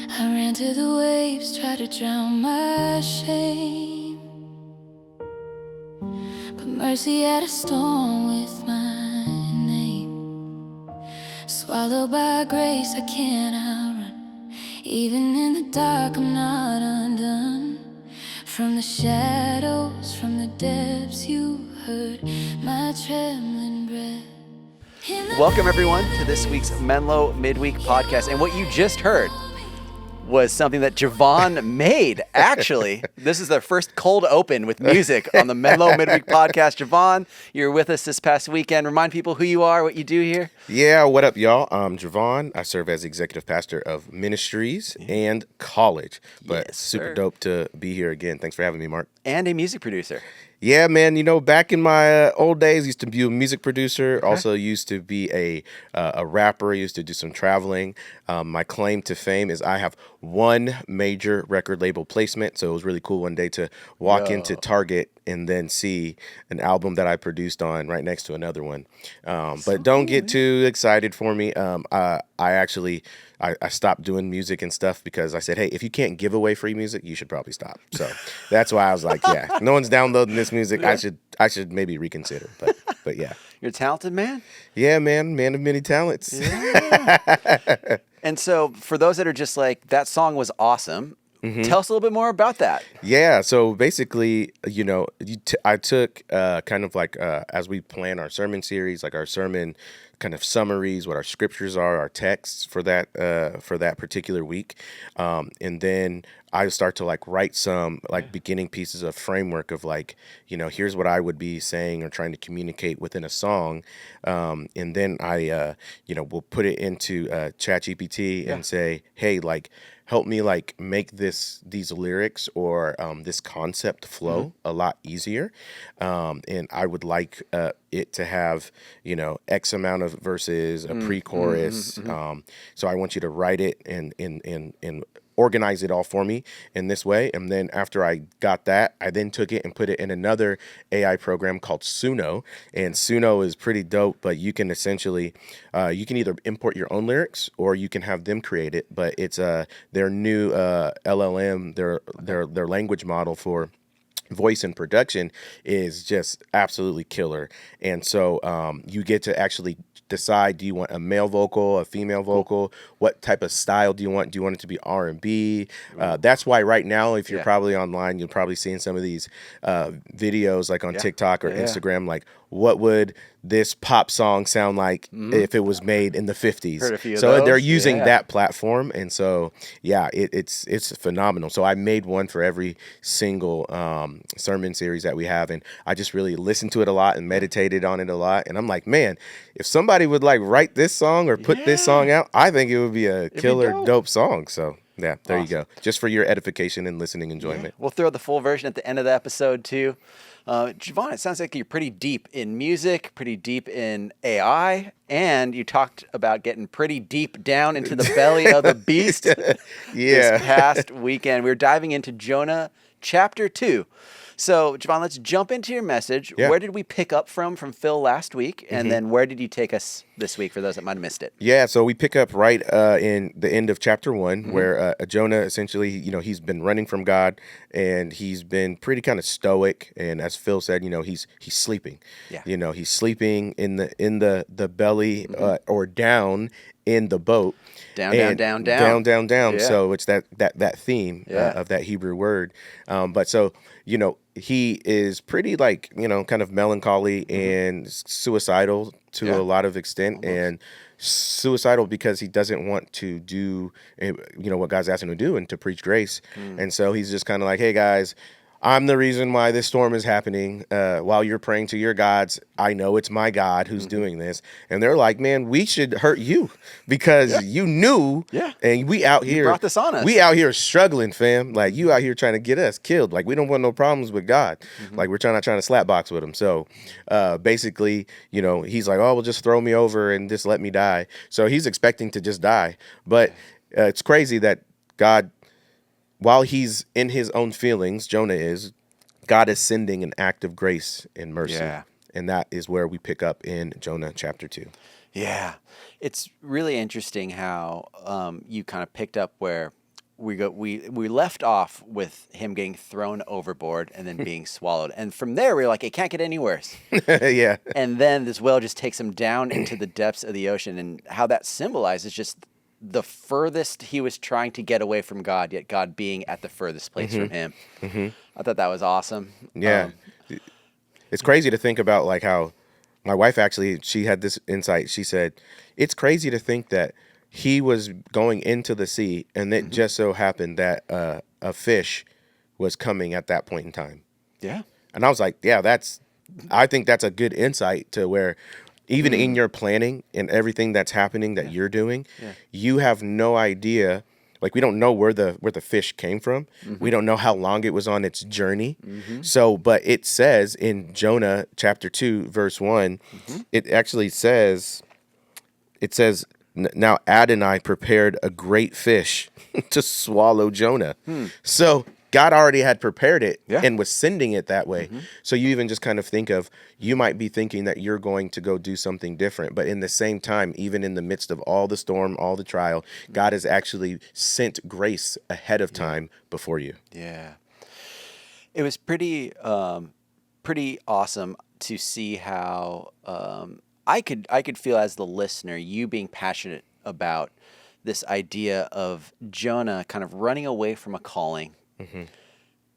I ran to the waves, tried to drown my shame, but mercy had a storm with my name. Swallowed by grace, I can't outrun. Even in the dark, I'm not undone. From the shadows, from the depths, you heard my trembling breath. Welcome, everyone, to this week's Menlo Midweek podcast. And what you just heard was something that Jevon made, actually. This is their first cold open with music on the Menlo Midweek podcast. Jevon, you're with us this past weekend. Remind people who you are, what you do here. Yeah, what up, y'all? I'm Jevon. I serve as executive pastor of ministries and college. But Yes, super sir. dope to be here again. Thanks for having me, Mark. And a music producer. Yeah, man. You know, back in my old days, used to be a music producer. Also used to be a rapper. Used to do some traveling. My claim to fame is I have one major record label placement. So it was really cool one day to walk into Target and then see an album that I produced on right next to another one. But don't get too excited for me. I stopped doing music and stuff because I said, hey, if you can't give away free music, you should probably stop. So that's why I was like, yeah, if no one's downloading this music, I should maybe reconsider. But yeah. You're a talented man. Yeah, man of many talents. Yeah. And so for those that are just like, that song was awesome, tell us a little bit more about that. Yeah, so basically, you know, I took kind of like as we plan our sermon series, like our sermon kind of summaries, what our scriptures are, our texts for that particular week, and then I start to like write some like beginning pieces of framework of like, you know, here's what I would be saying or trying to communicate within a song, and then I will put it into ChatGPT and say, hey, like, help me like make these lyrics or this concept flow a lot easier, and I would like it to have, you know, X amount of verses, a pre-chorus. So I want you to write it and organize it all for me in this way. And then after I got that, I then took it and put it in another AI program called Suno. And Suno is pretty dope, but you can essentially, you can either import your own lyrics or you can have them create it. But it's their new LLM, their language model for voice and production is just absolutely killer. And so you get to actually decide, do you want a male vocal, a female vocal? What type of style do you want? Do you want it to be R&B? That's why right now, if you're probably online, you're probably seeing some of these videos like on TikTok or Instagram, like what would this pop song sound like if it was made in the 50s? Heard a few of So those. they're using that platform. And so, yeah, it's phenomenal. So I made one for every single sermon series that we have. And I just really listened to it a lot and meditated on it a lot. And I'm like, man, if somebody would like write this song or put this song out, I think it would be a killer, dope song. So yeah, there you go. Just for your edification and listening enjoyment. We'll throw the full version at the end of the episode too. Jevon, it sounds like you're pretty deep in music, pretty deep in AI, and you talked about getting pretty deep down into the belly of the beast this past weekend. We were diving into Jonah chapter 2. So, Jevon, let's jump into your message. Yeah. Where did we pick up from Phil last week? And then where did you take us this week for those that might have missed it? Yeah, so we pick up right in the end of chapter 1 where Jonah essentially, you know, he's been running from God and he's been pretty kind of stoic. And as Phil said, you know, he's sleeping. Yeah. You know, he's sleeping in the belly or down in the boat. Down. Yeah. So it's that theme of that Hebrew word. But so, you know, he is pretty like, you know, kind of melancholy and suicidal to a lot of extent. And suicidal because he doesn't want to do, you know, what God's asking him to do and to preach grace. And so he's just kind of like, hey, guys, I'm the reason why this storm is happening. While you're praying to your gods, I know it's my God who's doing this. And they're like, man, we should hurt you because you knew. Yeah. And we out here. You brought this on us. We out here struggling, fam. Like, you out here trying to get us killed. Like, we don't want no problems with God. Like, we're trying to slap box with him. So basically, you know, he's like, oh, well, just throw me over and just let me die. So he's expecting to just die. But it's crazy that God, while he's in his own feelings, Jonah is, God is sending an act of grace and mercy. Yeah. And that is where we pick up in Jonah chapter 2. Yeah. It's really interesting how you kind of picked up where we left off with him getting thrown overboard and then being swallowed. And from there, we were like, it can't get any worse. Yeah. And then this whale just takes him down into the depths of the ocean. And how that symbolizes just the furthest he was trying to get away from God, yet God being at the furthest place from him. I thought that was awesome. Yeah. It's crazy to think about, like, how my wife actually, she had this insight. She said, it's crazy to think that he was going into the sea and it just so happened that a fish was coming at that point in time. Yeah. And I was like, yeah, I think that's a good insight to where even in your planning and everything that's happening that you're doing, you have no idea. Like, we don't know where the fish came from. We don't know how long it was on its journey. So, but it says in Jonah chapter 2, verse 1, it actually says, now Adonai prepared a great fish to swallow Jonah. So God already had prepared it and was sending it that way. So you even just kind of think of, you might be thinking that you're going to go do something different, but in the same time, even in the midst of all the storm, all the trial, God has actually sent grace ahead of time before you. Yeah. It was pretty awesome to see how I could feel as the listener, you being passionate about this idea of Jonah kind of running away from a calling.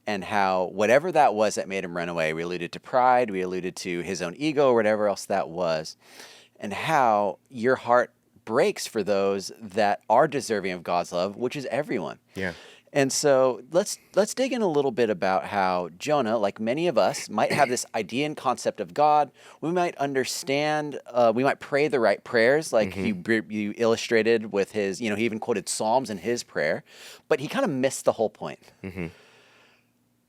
And how whatever that was that made him run away, we alluded to pride, we alluded to his own ego, or whatever else that was, and how your heart breaks for those that are deserving of God's love, which is everyone. Yeah. And so let's dig in a little bit about how Jonah, like many of us, might have this idea and concept of God. We might understand, we might pray the right prayers, like you illustrated with his, he even quoted Psalms in his prayer, but he kind of missed the whole point.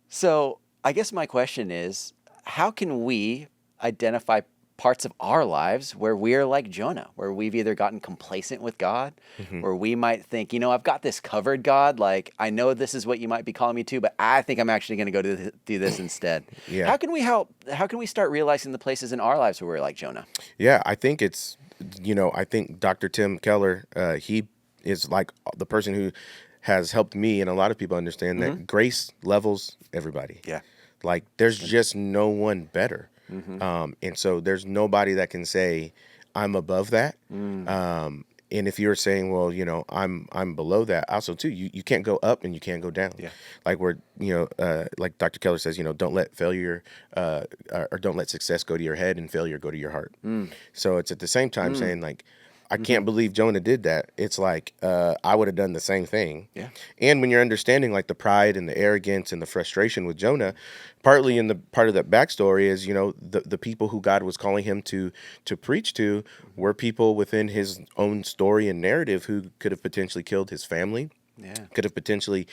So I guess my question is, how can we identify parts of our lives where we're like Jonah, where we've either gotten complacent with God, or we might think, I've got this covered, God. Like, I know this is what you might be calling me to, but I think I'm actually going to go do this instead. Yeah. How can we help? How can we start realizing the places in our lives where we're like Jonah? Yeah, I think it's, I think Dr. Tim Keller, he is like the person who has helped me and a lot of people understand that grace levels everybody. Yeah. Like, there's just no one better. And so there's nobody that can say, I'm above that. And if you're saying, well, I'm below that, also too, you can't go up and you can't go down. Yeah. Like like Dr. Keller says, don't let failure or don't let success go to your head and failure go to your heart. So it's at the same time saying, like, I can't believe Jonah did that. It's like, I would have done the same thing. Yeah. And when you're understanding, like, the pride and the arrogance and the frustration with Jonah, partly in the part of that backstory is, the people who God was calling him to preach to were people within his own story and narrative who could have potentially killed his family. Yeah. Could have potentially,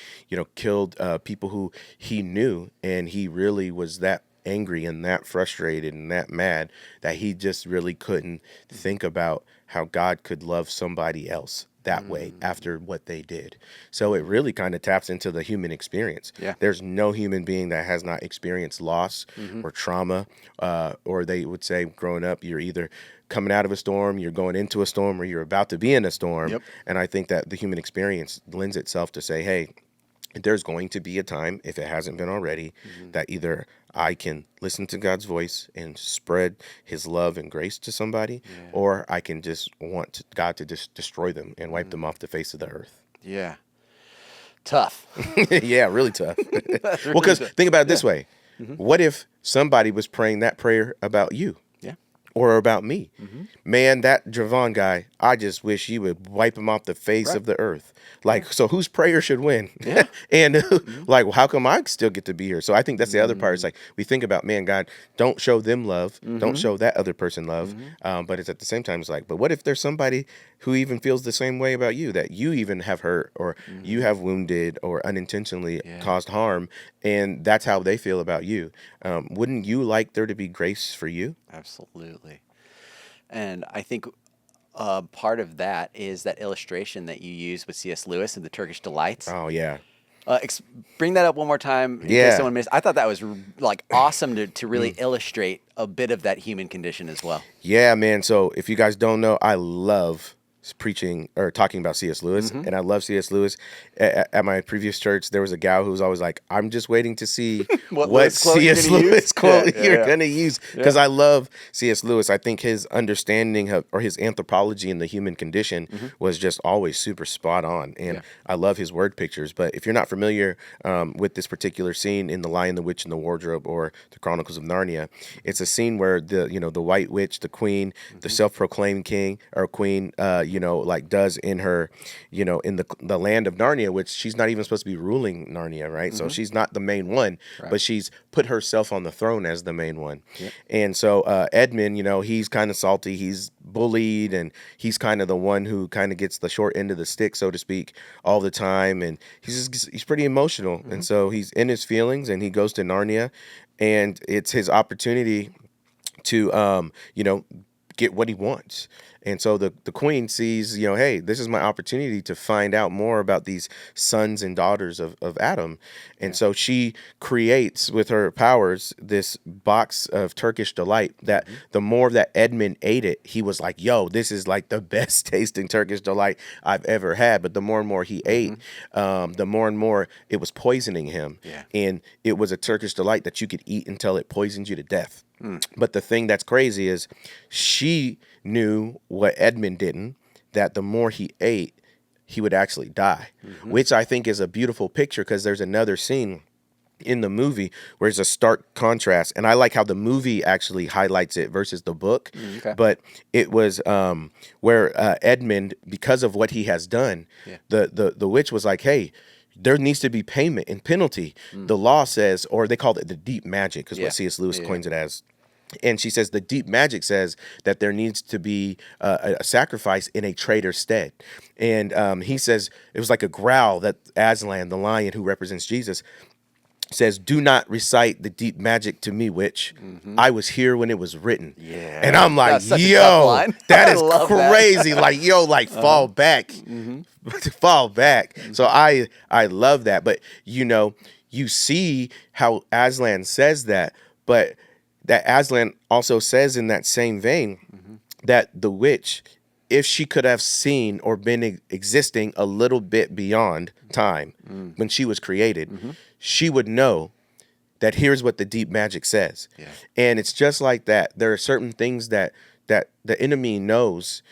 killed people who he knew. And he really was that angry and that frustrated and that mad that he just really couldn't think about how God could love somebody else that way after what they did. So it really kind of taps into the human experience. Yeah. There's no human being that has not experienced loss or trauma, or they would say growing up, you're either coming out of a storm, you're going into a storm, or you're about to be in a storm. Yep. And I think that the human experience lends itself to say, hey, there's going to be a time, if it hasn't been already, that either I can listen to God's voice and spread his love and grace to somebody, or I can just want God to just destroy them and wipe them off the face of the earth. Yeah. Tough. Yeah, really tough. Well, because think about it this way. What if somebody was praying that prayer about you? Yeah. Or about me? Man, that Jevon guy, I just wish you would wipe him off the face of the earth. Like, so whose prayer should win? Yeah. And like, how come I still get to be here? So I think that's the other part. It's like, we think about, man, God, don't show them love. Don't show that other person love. But it's at the same time, it's like, but what if there's somebody who even feels the same way about you, that you even have hurt or you have wounded or unintentionally caused harm, and that's how they feel about you? Wouldn't you like there to be grace for you? Absolutely. And I think part of that is that illustration that you use with C.S. Lewis and the Turkish Delights. Oh, yeah. Bring that up one more time in case someone missed. I thought that was like awesome to really illustrate a bit of that human condition as well. Yeah, man. So if you guys don't know, I love preaching or talking about C.S. Lewis, Mm-hmm. and I love C.S. Lewis. At my previous church, there was a gal who was always like, "I'm just waiting to see What what Lewis quote you're C.S. gonna Lewis use?" quote Yeah, you're yeah. gonna use," because I love C.S. Lewis. I think his understanding of, or his anthropology in the human condition was just always super spot on, and Yeah. I love his word pictures. But if you're not familiar with this particular scene in The Lion, the Witch, and the Wardrobe, or the Chronicles of Narnia, it's a scene where the White Witch, the queen, the self-proclaimed king or queen, like does in her, in the land of Narnia, which she's not even supposed to be ruling Narnia, right? So she's not the main one, but she's put herself on the throne as the main one. Yep. And so Edmund, he's kind of salty, he's bullied, and he's kind of the one who kind of gets the short end of the stick, so to speak, all the time. And he's pretty emotional, and so he's in his feelings, and he goes to Narnia, and it's his opportunity to get what he wants. And so the queen sees, hey, this is my opportunity to find out more about these sons and daughters of Adam. And so she creates with her powers this box of Turkish delight that the more that Edmund ate it, he was like, yo, this is like the best tasting Turkish delight I've ever had. But the more and more he ate, the more and more it was poisoning him. Yeah. And it was a Turkish delight that you could eat until it poisoned you to death. But the thing that's crazy is she knew what Edmund didn't, that the more he ate, he would actually die, which I think is a beautiful picture, because there's another scene in the movie where there's a stark contrast, and I like how the movie actually highlights it versus the book. Okay. But it was where Edmund, because of what he has done, the witch was like, hey, there needs to be payment and penalty. The law says, or they called it the deep magic, is what C.S. Lewis coins it as. And she says the deep magic says that there needs to be a sacrifice in a traitor's stead. And he says it was like a growl that Aslan, the lion who represents Jesus, says, do not recite the deep magic to me, witch. I was here when it was written. Yeah. And I'm like, That's such a tough yo, line. that I is love that. crazy. Like, yo, like fall back. Fall back. So I love that. But, you see how Aslan says that, but that Aslan also says in that same vein that the witch, if she could have seen or been existing a little bit beyond time when she was created, she would know that here's what the deep magic says. Yeah. And it's just like that. There are certain things that the enemy knows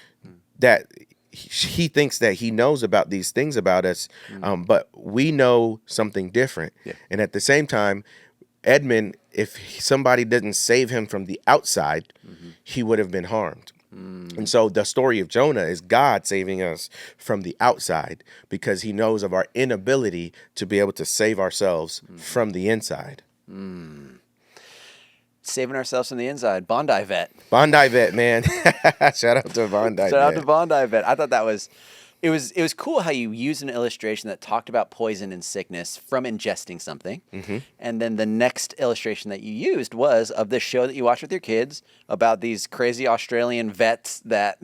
that he thinks that he knows about these things about us, but we know something different. Yeah. And at the same time, Edmund, if somebody didn't save him from the outside, he would have been harmed. And so the story of Jonah is God saving us from the outside, because he knows of our inability to be able to save ourselves from the inside. Saving ourselves from the inside. Bondi vet. Bondi vet, man. Shout out to Bondi vet. Shout out to Bondi vet. I thought that was... It was cool how you used an illustration that talked about poison and sickness from ingesting something. And then the next illustration that you used was of this show that you watch with your kids about these crazy Australian vets that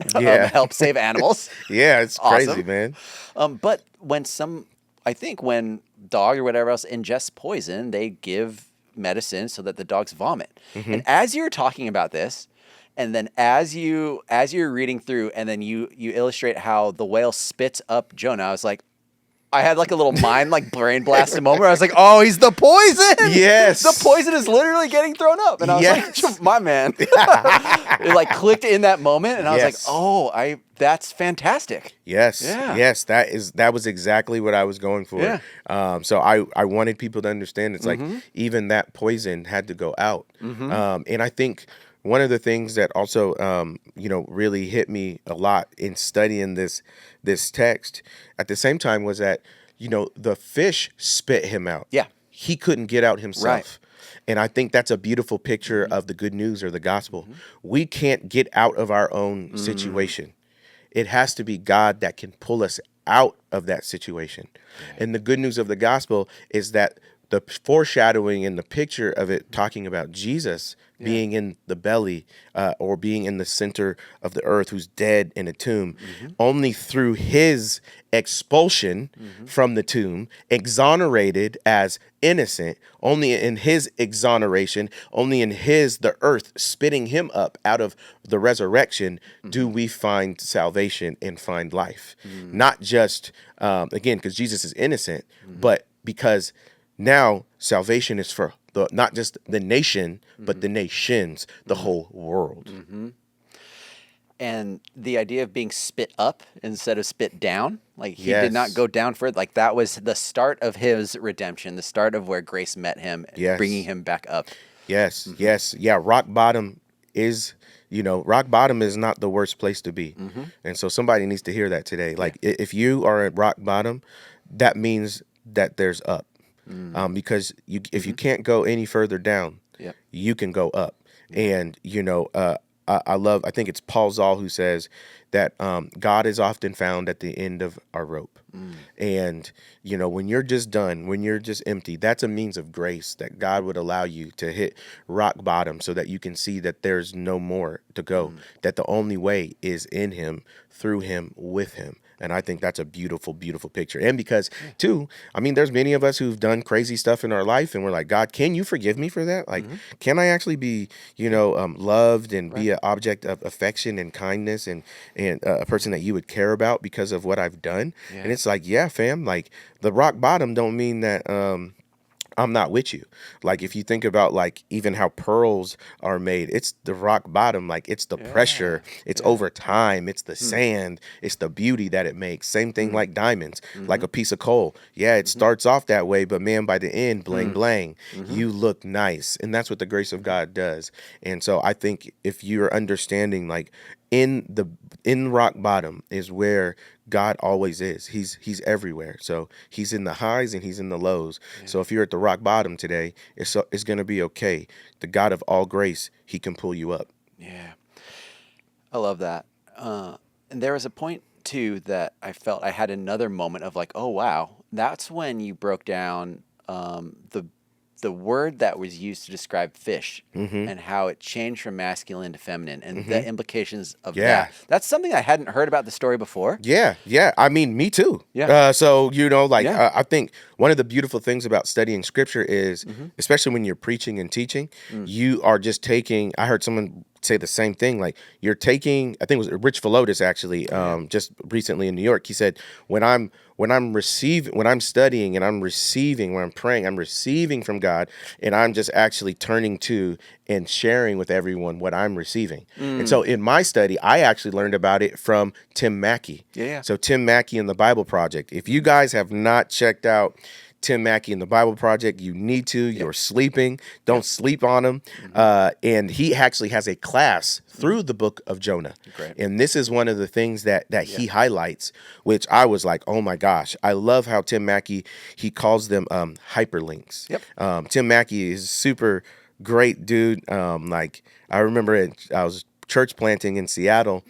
help save animals. Yeah, it's Awesome. crazy, man. But when when dog or whatever else ingests poison, they give medicine so that the dogs vomit. And as you're talking about this, and then as you're reading through, and then you illustrate how the whale spits up Jonah, I was like, I had like a little mind like brain blast moment where I was like, oh, he's the poison. Yes. The poison is literally getting thrown up. And I was like, my man. It like clicked in that moment, and I was like, oh, that's fantastic. Yes. Yeah. Yes, that was exactly what I was going for. Yeah. So I wanted people to understand it's like even that poison had to go out. And I think one of the things that also, really hit me a lot in studying this text at the same time was that, the fish spit him out. Yeah. He couldn't get out himself. Right. And I think that's a beautiful picture of the good news or the gospel. We can't get out of our own situation. It has to be God that can pull us out of that situation. And the good news of the gospel is that the foreshadowing and the picture of it talking about Jesus being in the belly or being in the center of the earth, who's dead in a tomb, only through his expulsion from the tomb, exonerated as innocent, only in his exoneration, only in the earth spitting him up out of the resurrection, do we find salvation and find life. Not just, again, because Jesus is innocent, but because now salvation is for not just the nation, but the nations, the whole world. And the idea of being spit up instead of spit down, like he did not go down for it. Like that was the start of his redemption, the start of where grace met him, bringing him back up. Yes, yes. Yeah, rock bottom is not the worst place to be. And so somebody needs to hear that today. Like if you are at rock bottom, that means that there's up. Because if you can't go any further down, you can go up. And, I think it's Paul Zoll who says that God is often found at the end of our rope. And, when you're just done, when you're just empty, that's a means of grace that God would allow you to hit rock bottom so that you can see that there's no more to go, that the only way is in him, through him, with him. And I think that's a beautiful, beautiful picture. And because, too, I mean, there's many of us who've done crazy stuff in our life, and we're like, God, can you forgive me for that? Like, can I actually be, loved and be an object of affection and kindness and a person that you would care about because of what I've done? And it's like, yeah, fam, like the rock bottom don't mean that I'm not with you. Like if you think about like even how pearls are made, it's the rock bottom, like it's the pressure, it's over time, it's the sand, it's the beauty that it makes. Same thing like diamonds, like a piece of coal. Yeah, it starts off that way, but man, by the end, bling blang, you look nice. And that's what the grace of God does. And so I think if you're understanding like in rock bottom is where God always is. He's everywhere. So he's in the highs and he's in the lows. So if you're at the rock bottom today, it's going to be okay. The God of all grace, he can pull you up. Yeah. I love that. And there was a point too that I felt I had another moment of like, oh wow, that's when you broke down the word that was used to describe fish and how it changed from masculine to feminine and the implications of that. That's something I hadn't heard about the story before. Yeah. I mean, me too. Yeah. I think one of the beautiful things about studying scripture is, especially when you're preaching and teaching, you are just taking, I heard someone say the same thing. Like you're taking, I think it was Rich Philotis actually, just recently in New York. He said, when I'm studying and I'm receiving, when I'm praying, I'm receiving from God, and I'm just actually turning to and sharing with everyone what I'm receiving. And so in my study, I actually learned about it from Tim Mackey. So Tim Mackey and the Bible Project. If you guys have not checked out Tim Mackey and the Bible Project, you need to. You're sleeping. Don't sleep on him. And he actually has a class through the book of Jonah. And this is one of the things that he highlights, which I was like, oh my gosh. I love how Tim Mackey, he calls them hyperlinks. Tim Mackey is super great dude. Like I remember I was church planting in Seattle,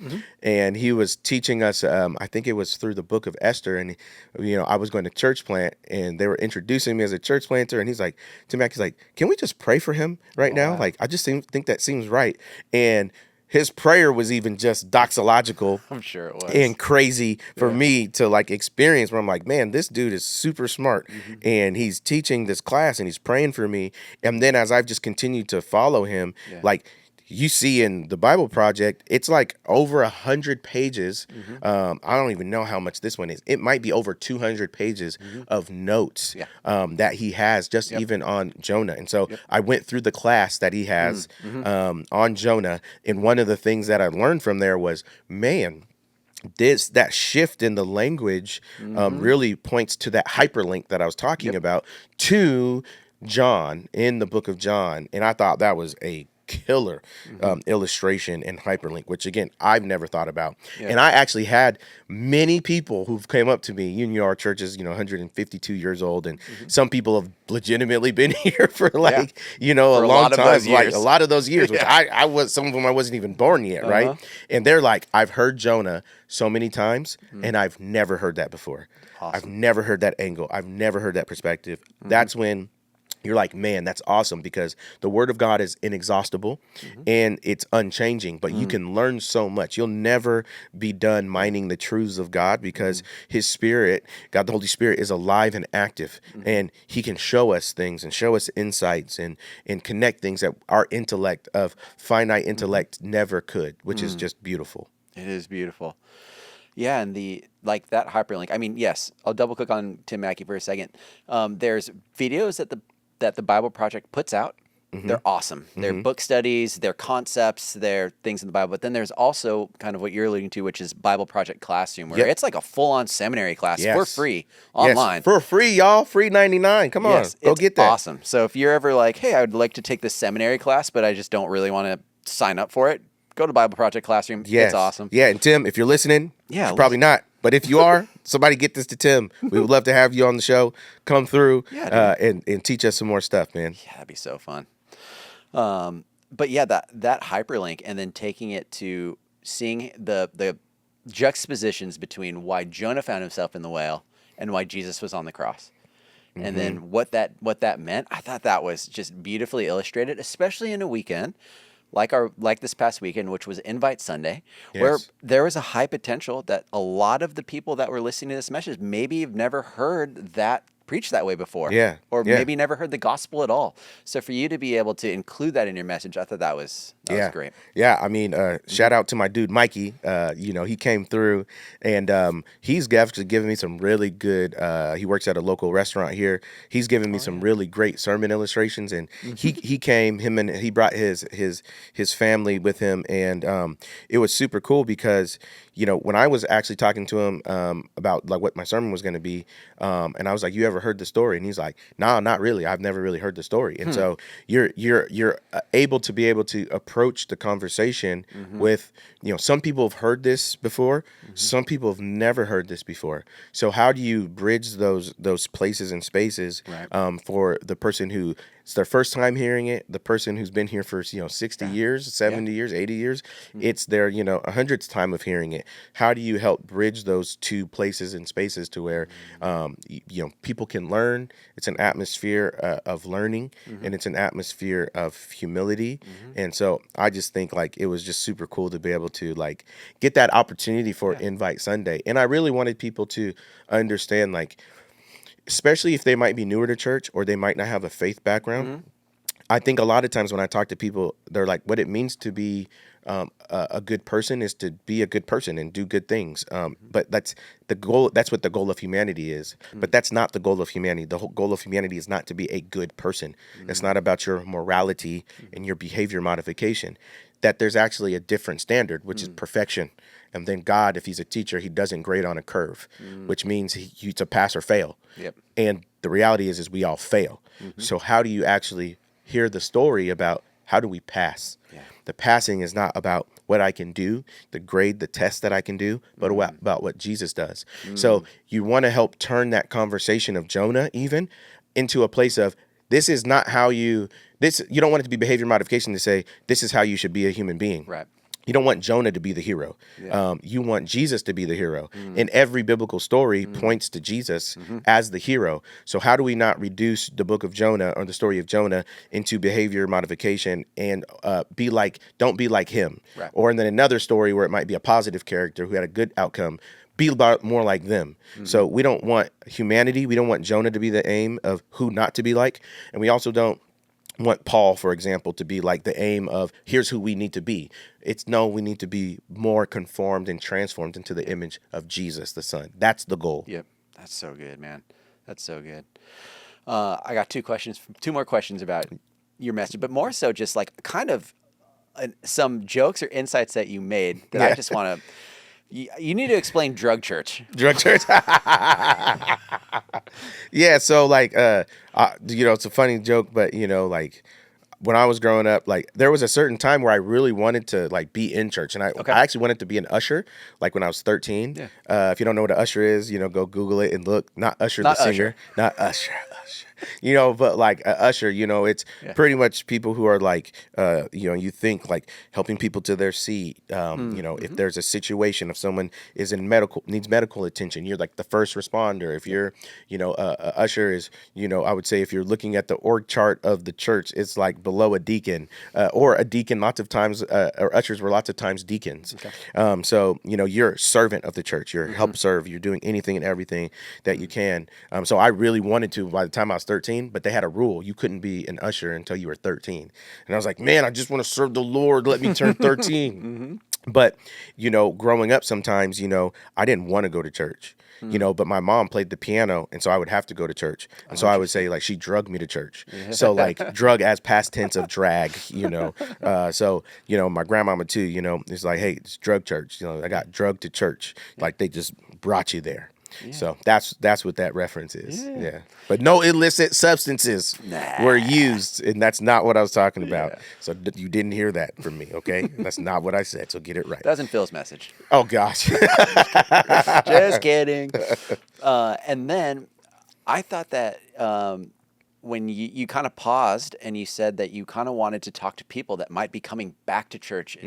and he was teaching us, I think it was through the book of Esther, and I was going to church plant, and they were introducing me as a church planter, and he's like, Tim Mackey's like, can we just pray for him right now? Wow. Like, I just think that seems right. And his prayer was even just doxological. I'm sure it was. And crazy for me to like experience, where I'm like, man, this dude is super smart. And he's teaching this class and he's praying for me. And then as I've just continued to follow him, like you see in the Bible Project, it's like over 100 pages. I don't even know how much this one is. It might be over 200 pages of notes that he has just even on Jonah. And so I went through the class that he has on Jonah. And one of the things that I learned from there was, man, that shift in the language really points to that hyperlink that I was talking about to John in the book of John. And I thought that was a killer illustration and hyperlink, which again I've never thought about. And I actually had many people who've came up to me. Our church is 152 years old, and some people have legitimately been here for like a long time, like a lot of those years, which I was, some of them I wasn't even born yet, right? And they're like, I've heard Jonah so many times, and I've never heard that before. I've never heard that angle. I've never heard that perspective. That's when you're like, man, that's awesome, because the word of God is inexhaustible and it's unchanging, but you can learn so much. You'll never be done mining the truths of God, because his spirit, God, the Holy Spirit, is alive and active, and he can show us things and show us insights and connect things that our intellect of finite intellect never could, which is just beautiful. It is beautiful. Yeah, and that hyperlink. I mean, yes, I'll double click on Tim Mackie for a second. There's videos that the Bible Project puts out. They're awesome. They're book studies, they're concepts, they're things in the Bible. But then there's also kind of what you're alluding to, which is Bible Project Classroom, where it's like a full-on seminary class for free online. Yes, for free, y'all. Free 99. Come on, go get that. Awesome. So if you're ever like, hey, I would like to take this seminary class, but I just don't really want to sign up for it, go to Bible Project Classroom. Yes. It's awesome. Yeah, and Tim, if you're listening, probably not. But if you are, somebody get this to Tim. We would love to have you on the show. Come through and teach us some more stuff, man. Yeah, that'd be so fun. But yeah, that hyperlink, and then taking it to seeing the juxtapositions between why Jonah found himself in the whale and why Jesus was on the cross. And then what that meant, I thought that was just beautifully illustrated, especially in a weekend like this past weekend, which was Invite Sunday, where there was a high potential that a lot of the people that were listening to this message maybe have never heard that preached that way before. Or maybe never heard the gospel at all. So for you to be able to include that in your message, I thought that was great. Yeah, I mean, shout out to my dude Mikey. He came through, and he's actually given me some really good. He works at a local restaurant here. He's given me some really great sermon illustrations, and he came. He brought his family with him, and it was super cool because when I was actually talking to him about like what my sermon was going to be, and I was like, "You ever heard the story?" And he's like, "No, not really. I've never really heard the story." And so you're able to approach the conversation with, some people have heard this before, some people have never heard this before. So how do you bridge those places and spaces for the person who it's their first time hearing it, the person who's been here for 60 years, 70 years, 80 years, it's their 100th time of hearing it. How do you help bridge those two places and spaces to where people can learn? It's an atmosphere of learning, and it's an atmosphere of humility. And so I just think like it was just super cool to be able to like get that opportunity for Invite Sunday. And I really wanted people to understand, like, especially if they might be newer to church or they might not have a faith background. I think a lot of times when I talk to people, they're like, what it means to be a good person is to be a good person and do good things. But that's the goal. That's what the goal of humanity is. But that's not the goal of humanity. The whole goal of humanity is not to be a good person. It's not about your morality and your behavior modification. That there's actually a different standard, which is perfection. And then God, if he's a teacher, he doesn't grade on a curve, which means it's a pass or fail. And the reality is we all fail. So how do you actually hear the story about how do we pass? The passing is not about what I can do, the grade, the test that I can do, but about what Jesus does. So you want to help turn that conversation of Jonah even into a place of this is not how you don't want it to be behavior modification to say this is how you should be a human being. Right. You don't want Jonah to be the hero. You want Jesus to be the hero. And every biblical story points to Jesus as the hero. So how do we not reduce the book of Jonah or the story of Jonah into behavior modification and don't be like him? Right. Or in then another story where it might be a positive character who had a good outcome, be about more like them. So we don't want humanity. We don't want Jonah to be the aim of who not to be like. And we also don't want Paul, for example, to be like the aim of here's who we need to be. We need to be more conformed and transformed into the image of Jesus, the Son. That's the goal. Yep. That's so good, man. That's so good. I got two more questions about your message, but more so just like kind of some jokes or insights that you made that I just want to. You need to explain drug church. Drug church. Yeah. So like, it's a funny joke, but like when I was growing up, like there was a certain time where I really wanted to like be in church, and I actually wanted to be an usher. Like when I was 13. Yeah. If you don't know what an usher is, go Google it and look. Not Usher the singer. Not Usher. But like a usher, it's pretty much people who are like, you think like helping people to their seat. If there's a situation, if someone is needs medical attention, you're like the first responder. If you're, a usher is, I would say if you're looking at the org chart of the church, it's like below a deacon, or a deacon. Lots of times, or ushers were lots of times deacons. Okay. So you're a servant of the church. You're help serve. You're doing anything and everything that you can. So I really wanted to by the time I was 13, but they had a rule: you couldn't be an usher until you were 13. And I was like, man, I just want to serve the Lord. Let me turn 13. But growing up, sometimes I didn't want to go to church. But my mom played the piano, and so I would have to go to church. And so I would say, like, she drugged me to church. So, like, drug as past tense of drag, So, my grandmama, too, is like, hey, it's drug church. I got drugged to church. Like, they just brought you there. Yeah. So that's what that reference is. Yeah. But no illicit substances were used, and that's not what I was talking about. Yeah. So you didn't hear that from me, okay? That's not what I said, so get it right. That wasn't Phil's message. Oh, gosh. Just kidding. And then I thought that when you kind of paused and you said that you kind of wanted to talk to people that might be coming back to church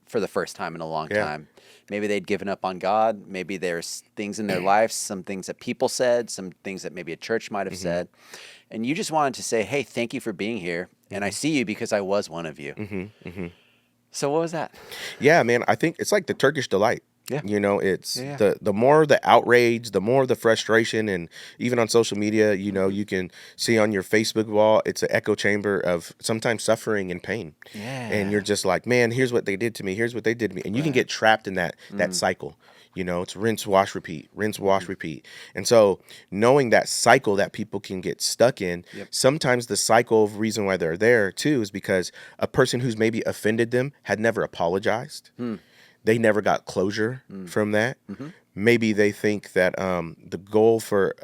for the first time in a long time. Maybe they'd given up on God. Maybe there's things in their lives, some things that people said, some things that maybe a church might have said. And you just wanted to say, hey, thank you for being here. And I see you because I was one of you. So what was that? Yeah, man, I think it's like the Turkish delight. Yeah. It's the more the outrage, the more the frustration. And even on social media, you can see on your Facebook wall, it's an echo chamber of sometimes suffering and pain. Yeah. And you're just like, man, here's what they did to me. Here's what they did to me. And you can get trapped in that cycle. It's rinse, wash, repeat, rinse, wash, repeat. And so knowing that cycle that people can get stuck in, sometimes the cycle of reason why they're there too is because a person who's maybe offended them had never apologized. They never got closure from that. Maybe they think that the goal for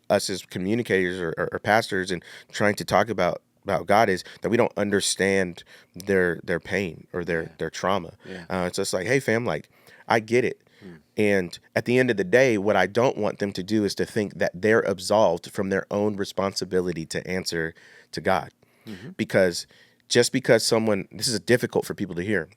us as communicators or pastors and trying to talk about God is that we don't understand their pain or their trauma. It's just like, hey, fam, like, I get it. And at the end of the day, what I don't want them to do is to think that they're absolved from their own responsibility to answer to God. Because just because this is difficult for people to hear.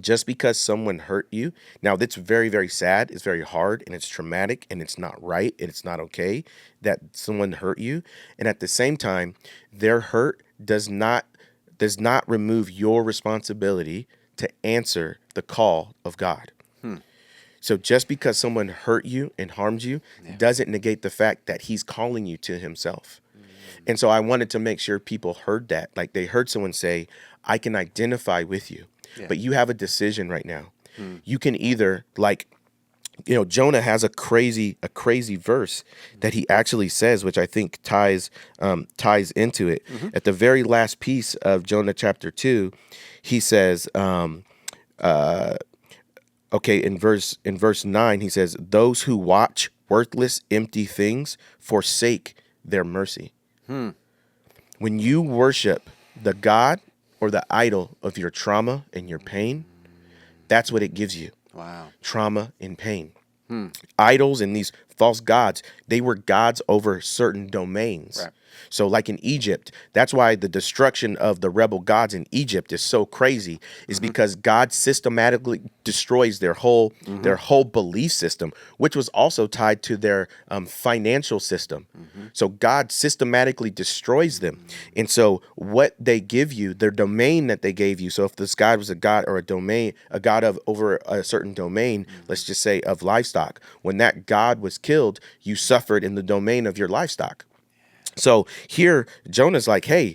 Just because someone hurt you, now that's very, very sad, it's very hard, and it's traumatic, and it's not right, and it's not okay that someone hurt you. And at the same time, their hurt does not remove your responsibility to answer the call of God. So just because someone hurt you and harmed you doesn't negate the fact that he's calling you to himself. And so I wanted to make sure people heard that. Like they heard someone say, I can identify with you. But you have a decision right now. You can either, like, Jonah has a crazy verse that he actually says, which I think ties into it. At the very last piece of Jonah chapter 2, he says, in verse 9, he says, those who watch worthless, empty things forsake their mercy. When you worship the God or the idol of your trauma and your pain, that's what it gives you. Wow. Trauma and pain. Idols and these false gods, they were gods over certain domains. Right. So like in Egypt, that's why the destruction of the rebel gods in Egypt is so crazy, is because God systematically destroys their whole belief system, which was also tied to their financial system. So God systematically destroys them. And so what they give you, their domain that they gave you, so if this God was a god or a god of over a certain domain, let's just say of livestock, when that god was killed, you suffered in the domain of your livestock. So here, Jonah's like, hey,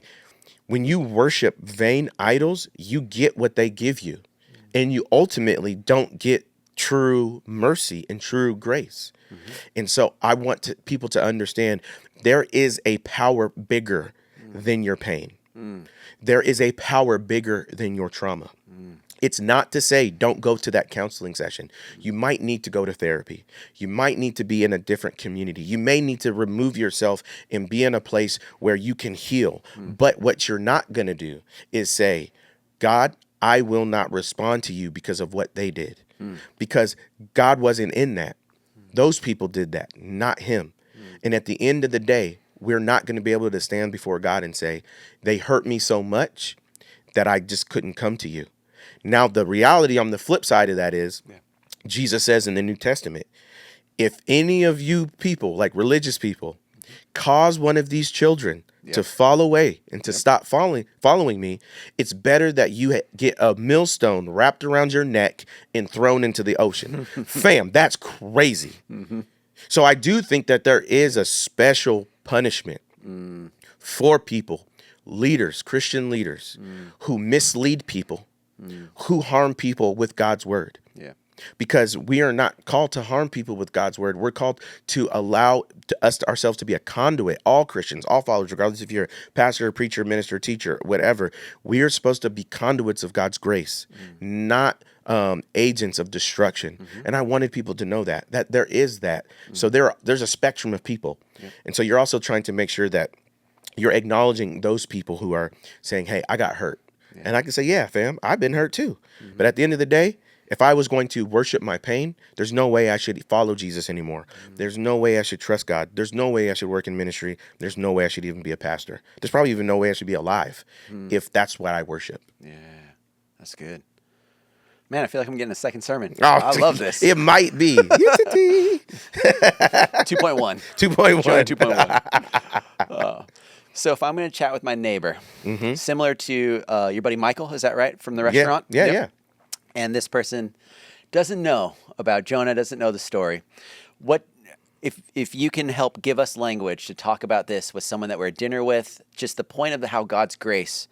when you worship vain idols, you get what they give you. And you ultimately don't get true mercy and true grace. And so I want people to understand there is a power bigger than your pain. There is a power bigger than your trauma. It's not to say don't go to that counseling session. You might need to go to therapy. You might need to be in a different community. You may need to remove yourself and be in a place where you can heal. But what you're not going to do is say, God, I will not respond to you because of what they did. Because God wasn't in that. Those people did that, not him. And at the end of the day, we're not going to be able to stand before God and say, they hurt me so much that I just couldn't come to you. Now, the reality on the flip side of that is, Jesus says in the New Testament, if any of you people, like religious people, cause one of these children to fall away and to stop following me, it's better that you get a millstone wrapped around your neck and thrown into the ocean. Fam, that's crazy. So I do think that there is a special punishment for people, leaders, Christian leaders, who mislead people, who harm people with God's word. Because we are not called to harm people with God's word. We're called to allow ourselves to be a conduit. All Christians, all followers, regardless if you're a pastor, preacher, minister, teacher, whatever, we are supposed to be conduits of God's grace, not agents of destruction. And I wanted people to know that there is that. So there's a spectrum of people. And so you're also trying to make sure that you're acknowledging those people who are saying, hey, I got hurt. And I can say, yeah, fam, I've been hurt too. But at the end of the day, if I was going to worship my pain, there's no way I should follow Jesus anymore. There's no way I should trust God. There's no way I should work in ministry. There's no way I should even be a pastor. There's probably even no way I should be alive if that's what I worship. Yeah, that's good. Man, I feel like I'm getting a second sermon. Oh, I love this. It might be. 2.1. 2.1. Jonah 2.1. So if I'm going to chat with my neighbor, similar to your buddy Michael, is that right, from the restaurant? Yeah. And this person doesn't know about Jonah, doesn't know the story. What if you can help give us language to talk about this with someone that we're at dinner with, just the point of how God's grace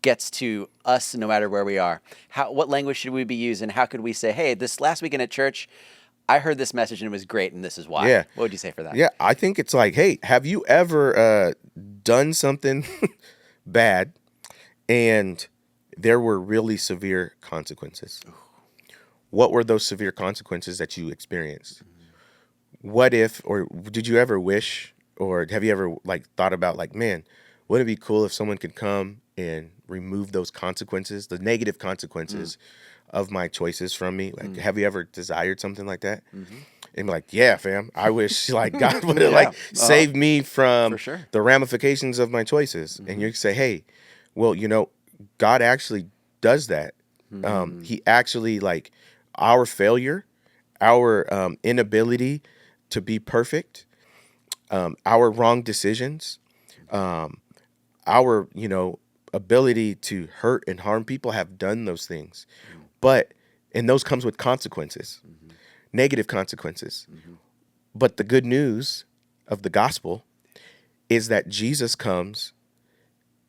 gets to us no matter where we are. What language should we be using? How could we say, hey, this last weekend at church, I heard this message and it was great, and this is why. Yeah. What would you say for that? Yeah, I think it's like, hey, have you ever done something bad and there were really severe consequences? What were those severe consequences that you experienced? What if, or did you ever wish, or have you ever thought about man, wouldn't it be cool if someone could come and remove those consequences, the negative consequences of my choices from me? Have you ever desired something like that? And be like, yeah, fam, I wish God would have saved me from the ramifications of my choices. And you say, hey, well, God actually does that. He actually, our failure, our inability to be perfect, our wrong decisions, our, ability to hurt and harm people have done those things. And those comes with consequences, negative consequences. But the good news of the gospel is that Jesus comes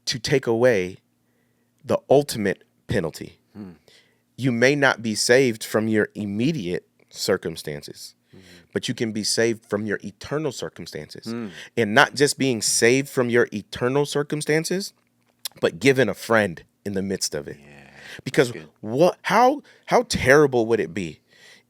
to take away the ultimate penalty. You may not be saved from your immediate circumstances, but you can be saved from your eternal circumstances. And not just being saved from your eternal circumstances, but given a friend in the midst of it. Because how terrible would it be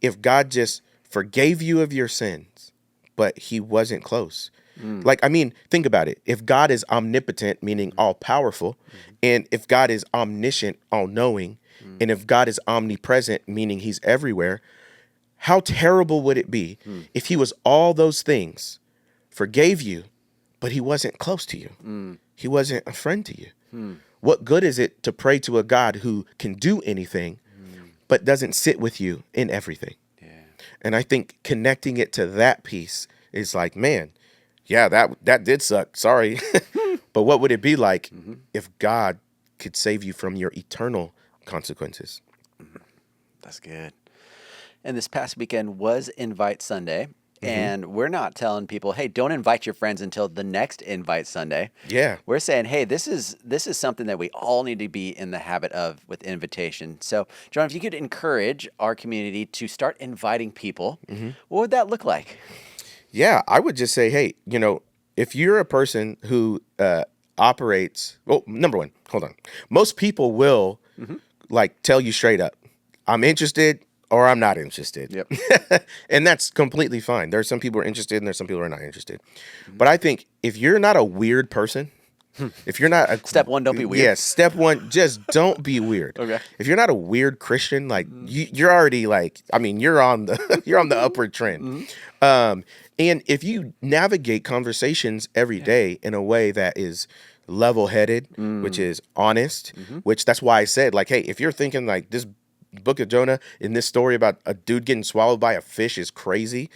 if God just forgave you of your sins, but he wasn't close? Think about it. If God is omnipotent, meaning all powerful, and if God is omniscient, all knowing, and if God is omnipresent, meaning he's everywhere, how terrible would it be if he was all those things, forgave you, but he wasn't close to you? He wasn't a friend to you. What good is it to pray to a God who can do anything, but doesn't sit with you in everything? And I think connecting it to that piece is man, yeah, that did suck. Sorry. But what would it be like if God could save you from your eternal consequences? That's good. And this past weekend was Invite Sunday. And we're not telling people, hey, don't invite your friends until the next Invite Sunday. Yeah. We're saying, hey, this is something that we all need to be in the habit of with invitation. So, John, if you could encourage our community to start inviting people, what would that look like? Yeah, I would just say, hey, if you're a person who operates, well, number one, hold on. Most people will tell you straight up, I'm interested or I'm not interested. Yep. And that's completely fine. There's some people who are interested and there's some people who are not interested. But I think if you're not a weird person, If you're not Step one, don't be weird. Yeah, step one, just don't be weird. Okay. If you're not a weird Christian, like you're already like, I mean, you're on the you're on the upward trend. And if you navigate conversations every day in a way that is level-headed, which is honest, which that's why I said, like, hey, if you're thinking like this book of Jonah in this story about a dude getting swallowed by a fish is crazy.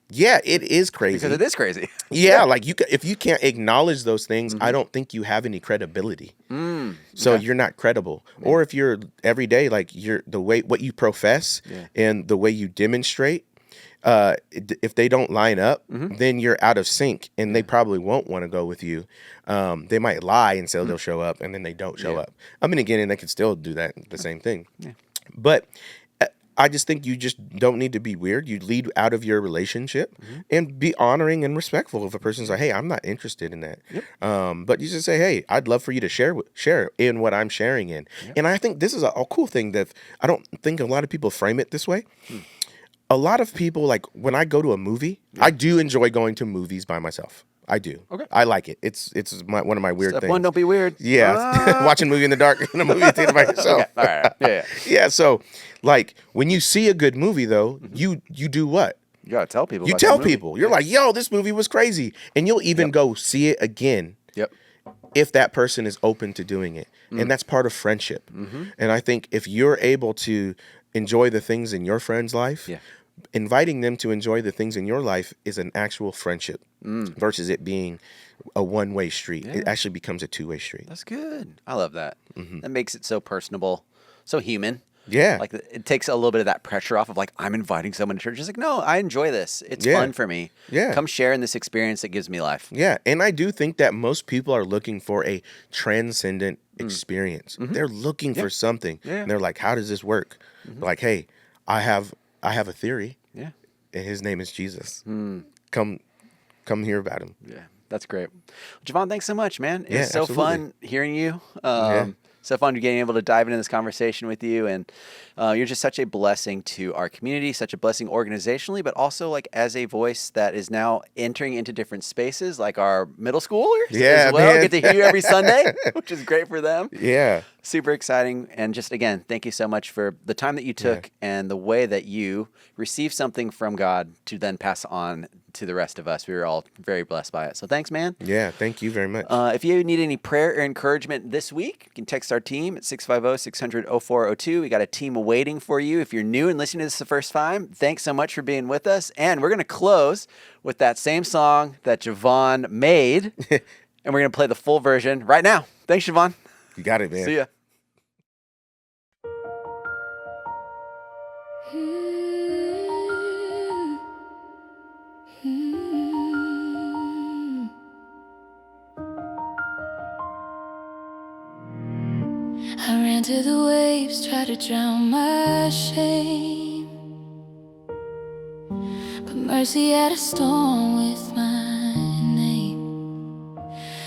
Yeah, it is crazy. Because it is crazy. Yeah, like if you can't acknowledge those things, I don't think you have any credibility. So you're not credible. Or if you're every day, like the way what you profess and the way you demonstrate, if they don't line up, then you're out of sync, and they probably won't want to go with you. They might lie and say they'll show up, and then they don't show up. I mean, again, and they could still do that, the same thing. But I just think you just don't need to be weird. You lead out of your relationship and be honoring and respectful. If a person's like, hey, I'm not interested in that. But you just say, hey, I'd love for you to share in what I'm sharing in. And I think this is a cool thing that I don't think a lot of people frame it this way. A lot of people, like when I go to a movie, I do enjoy going to movies by myself. I do. Okay. I like it. It's one of my weird things. Step one, don't be weird. Yeah. Watching a movie in the dark in a movie theater by yourself. All right. Yeah. Yeah. So, like, when you see a good movie, though, you do what? You got to tell people. You tell people. You're like, yo, this movie was crazy. And you'll even go see it again. If that person is open to doing it. And that's part of friendship. And I think if you're able to enjoy the things in your friend's life, inviting them to enjoy the things in your life is an actual friendship versus it being a one-way street. It actually becomes a two-way street. That's good. I love that. That makes it so personable, so human. Yeah. Like it takes a little bit of that pressure off of like, I'm inviting someone to church. It's like, no, I enjoy this. It's fun for me. Yeah. Come share in this experience that gives me life. Yeah. And I do think that most people are looking for a transcendent experience. They're looking for something. And they're like, how does this work? Like, hey, I have a theory. Yeah. And his name is Jesus. Come hear about him. Yeah. That's great. Jevon, thanks so much, man. It was so absolutely. fun hearing you. So fun getting able to dive into this conversation with you. And you're just such a blessing to our community, such a blessing organizationally, but also like as a voice that is now entering into different spaces, like our middle schoolers as well. Man. Get to hear you every Sunday, which is great for them. Yeah. Super exciting. And just again, thank you so much for the time that you took and the way that you received something from God to then pass on to the rest of us. We were all very blessed by it. So thanks, man. Yeah, thank you very much. If you need any prayer or encouragement this week, you can text our team at 650-600-0402. We got a team waiting for you. If you're new and listening to this the first time, thanks so much for being with us. And we're going to close with that same song that Jevon made. And we're going to play the full version right now. Thanks, Jevon. You got it, man. See ya. I ran to the waves, tried to drown my shame, but mercy had a storm with my name.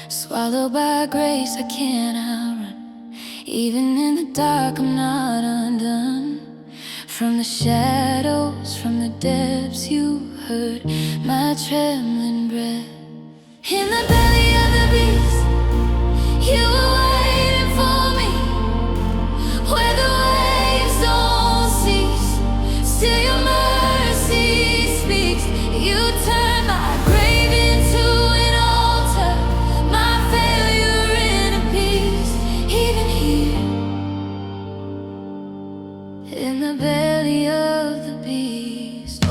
Swallowed by grace, I can't outrun. Even in the dark, I'm not undone. From the shadows, from the depths, you heard my trembling breath. In the belly of the beast, you were waiting for me. Where the waves don't cease, still your mercy speaks. You turn my grave into an altar, my failure into peace. Even here, in the belly of the beast, in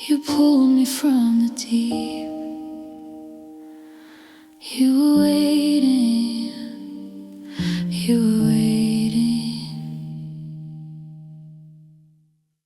You pulled me from the deep. You were